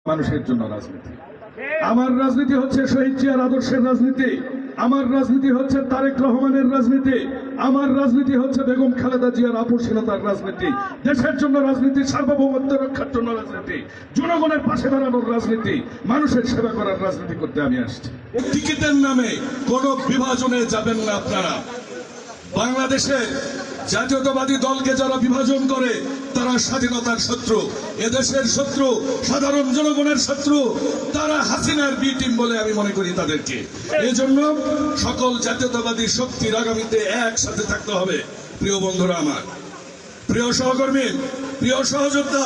মানুষের জন্য রাজনীতি। আমার রাজনীতি হচ্ছে শহীদ জিয়ার আদর্শের রাজনীতি, আমার রাজনীতি হচ্ছে তারেক রহমানের রাজনীতি, আমার রাজনীতি হচ্ছে বেগম খালেদা জিয়ার আপসহীনতার রাজনীতি, দেশের জন্য রাজনীতি, সার্বভৌমত্ব রক্ষার জন্য রাজনীতি, জনগণের পাশে দাঁড়ানোর রাজনীতি, মানুষের সেবা করার রাজনীতি করতে আমি আসছি। টিকিটের নামে কোন বিভাজনে যাবেন না আপনারা। বাংলাদেশে জাতীয়তাবাদী দলকে যারা বিভাজন করে তারা স্বাধীনতার শত্রু, এদেশের শত্রু, সাধারণ জনগণের শত্রু, তারা হাসিনার বি টিম বলে আমি মনে করি তাদেরকে। এজন্য সকল জাতীয়তাবাদী শক্তির আগামীতে একসাথে থাকতে হবে। প্রিয় বন্ধুরা আমার, প্রিয় সহকর্মী, প্রিয় সহযোদ্ধা,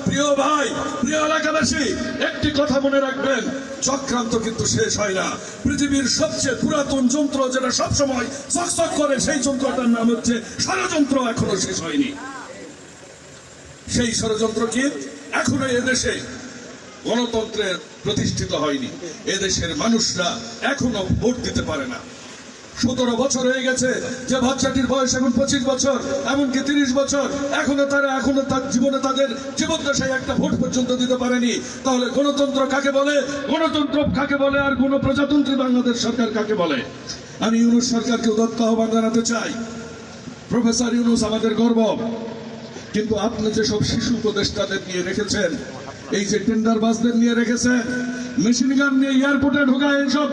প্রিয় ভাই, প্রিয় এলাকাবাসী, একটি কথা মনে রাখবেন, চক্রান্ত কিন্তু শেষ হয় না। পৃথিবীর সবচেয়ে পুরাতন যন্ত্র যেটা সবসময় চকচক করে, সেই যন্ত্রটার নাম হচ্ছে ষড়যন্ত্র, এখনো শেষ হয়নি। সেই ষড়যন্ত্র কি? এখনো এদেশে গণতন্ত্রের প্রতিষ্ঠিত হয়নি। এদেশের মানুষরা এখনো ভোট দিতে পারে না। 17 বছর হয়ে গেছে, যে বাচ্চাটির বয়স এখন 25 বছর, এমনকি 30 বছর, এখনো তার জীবনে তাদের জীবদ্দশায় একটা ভোট পর্যন্ত দিতে পারেনি। তাহলে গণতন্ত্র কাকে বলে? গণতন্ত্র কাকে বলে? আর গণপ্রজাতন্ত্রী বাংলাদেশ সরকার কাকে বলে? আমি ইউনূস সরকারকে উদাত্ত আহ্বান জানাতে চাই। প্রফেসর ইউনূস আমাদের গর্ব, কিন্তু আপনি যেসব শিশু উপদেষ্টাদের নিয়ে রেখেছেন, এই যে টেন্ডারবাজদের নিয়ে রেখেছেন, মেশিন গান নিয়ে এয়ারপোর্টে ঢোকায় এইসব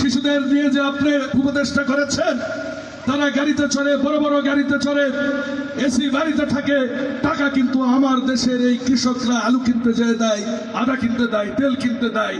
শিশুদের নিয়ে যে আপনি উপদেষ্টা করেছেন, তারা গাড়িতে চড়ে, বড় বড় গাড়িতে চড়ে, এসি বাড়িতে থাকে, টাকা কিন্তু আমার দেশের এই কৃষকরা আলু কিনতে যেয়ে দেয়, আদা কিনতে দেয়, তেল কিনতে দেয়।